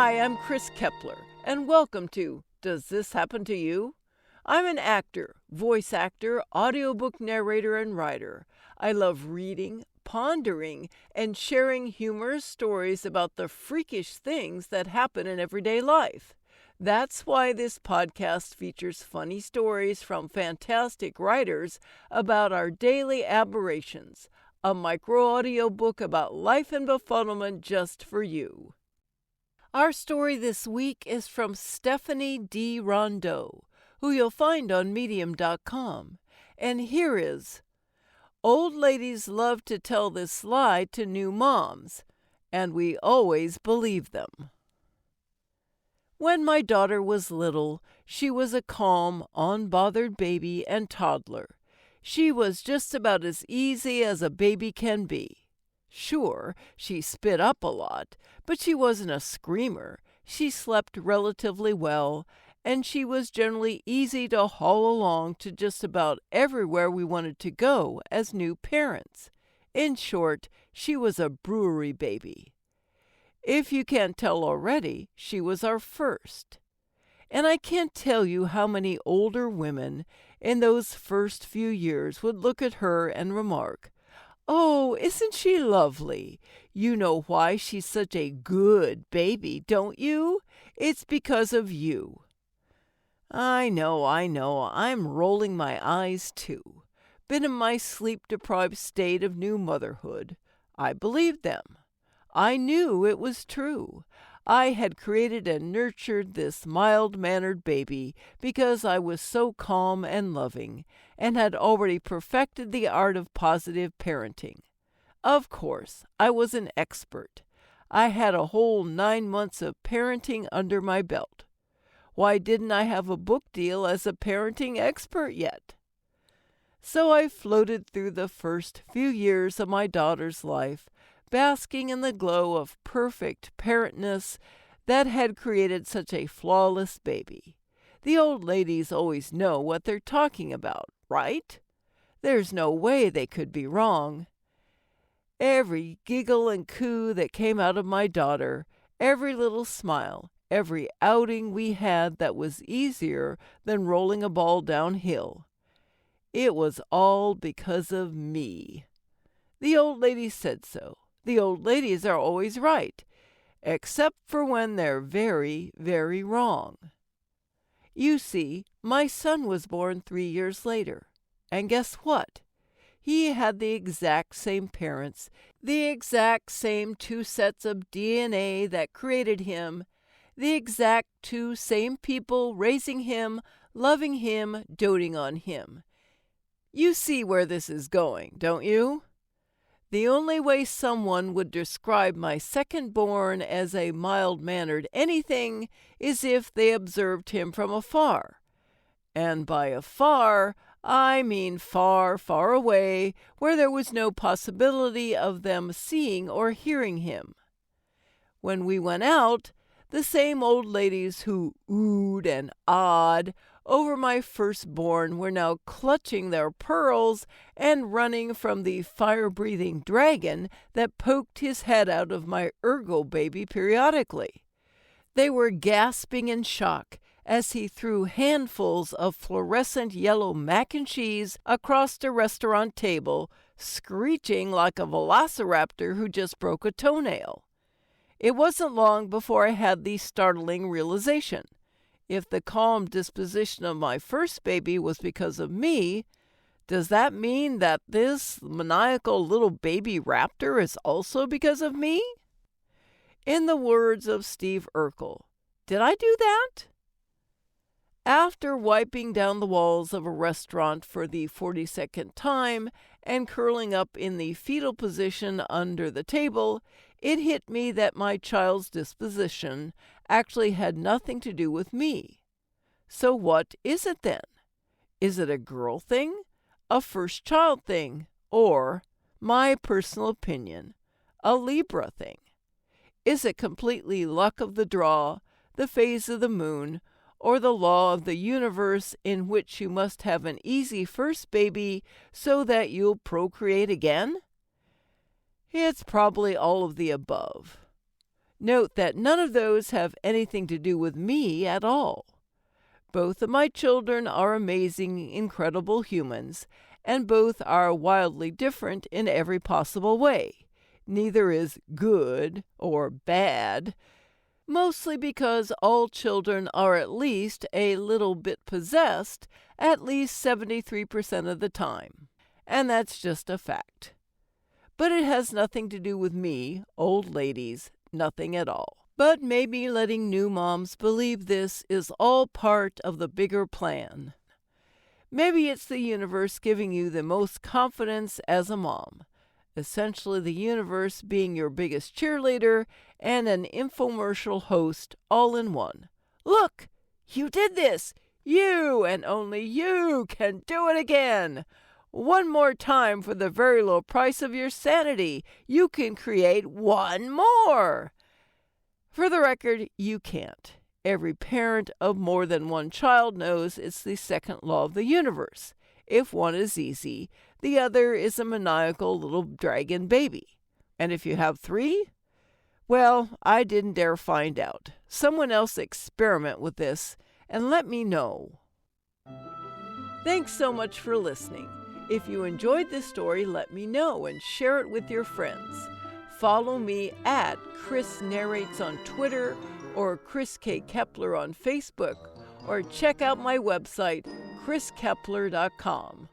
Hi, I'm Chris Kepler, and welcome to Does This Happen to You? I'm an actor, voice actor, audiobook narrator, and writer. I love reading, pondering, and sharing humorous stories about the freakish things that happen in everyday life. That's why this podcast features funny stories from fantastic writers about our daily aberrations, a micro audiobook about life and befuddlement just for you. Our story this week is from Stephanie D. Rondeau, who you'll find on Medium.com. And here is: Old ladies love to tell this lie to new moms, and we always believe them. When my daughter was little, she was a calm, unbothered baby and toddler. She was just about as easy as a baby can be. Sure, she spit up a lot, but she wasn't a screamer. She slept relatively well, and she was generally easy to haul along to just about everywhere we wanted to go as new parents. In short, she was a brewery baby. If you can't tell already, she was our first. And I can't tell you how many older women in those first few years would look at her and remark, "Oh, isn't she lovely? You know why she's such a good baby, don't you? It's because of you." I know, I'm rolling my eyes too. Been in my sleep-deprived state of new motherhood. I believed them. I knew it was true. I had created and nurtured this mild-mannered baby because I was so calm and loving, and had already perfected the art of positive parenting. Of course, I was an expert. I had a whole 9 months of parenting under my belt. Why didn't I have a book deal as a parenting expert yet? So I floated through the first few years of my daughter's life, basking in the glow of perfect parentness that had created such a flawless baby. The old ladies always know what they're talking about, right? There's no way they could be wrong. Every giggle and coo that came out of my daughter, every little smile, every outing we had that was easier than rolling a ball downhill, it was all because of me. The old ladies said so. The old ladies are always right, except for when they're very, very wrong. You see, my son was born 3 years later, and guess what? He had the exact same parents, the exact same 2 sets of DNA that created him, the exact 2 same people raising him, loving him, doting on him. You see where this is going, don't you? The only way someone would describe my second-born as a mild-mannered anything is if they observed him from afar. And by afar, I mean far, far away, where there was no possibility of them seeing or hearing him. When we went out, the same old ladies who oohed and ahed over my firstborn were now clutching their pearls and running from the fire-breathing dragon that poked his head out of my ergo baby periodically. They were gasping in shock as he threw handfuls of fluorescent yellow mac and cheese across the restaurant table, screeching like a velociraptor who just broke a toenail. It wasn't long before I had the startling realization. If the calm disposition of my first baby was because of me, does that mean that this maniacal little baby raptor is also because of me? In the words of Steve Urkel, did I do that? After wiping down the walls of a restaurant for the 42nd time and curling up in the fetal position under the table, it hit me that my child's disposition actually had nothing to do with me. So what is it then? Is it a girl thing, a first child thing, or, my personal opinion, a Libra thing? Is it completely luck of the draw, the phase of the moon, or the law of the universe in which you must have an easy first baby so that you'll procreate again? It's probably all of the above. Note that none of those have anything to do with me at all. Both of my children are amazing, incredible humans, and both are wildly different in every possible way. Neither is good or bad, mostly because all children are at least a little bit possessed at least 73% of the time. And that's just a fact. But it has nothing to do with me, old ladies, nothing at all. But maybe letting new moms believe this is all part of the bigger plan. Maybe it's the universe giving you the most confidence as a mom. Essentially the universe being your biggest cheerleader and an infomercial host all in one. Look, you did this! You and only you can do it again! One more time for the very low price of your sanity. You can create one more. For the record, you can't. Every parent of more than one child knows it's the second law of the universe. If one is easy, the other is a maniacal little dragon baby. And if you have 3? Well, I didn't dare find out. Someone else experiment with this and let me know. Thanks so much for listening. If you enjoyed this story, let me know and share it with your friends. Follow me at Chris Narrates on Twitter or Chris K. Kepler on Facebook, or check out my website, chriskepler.com.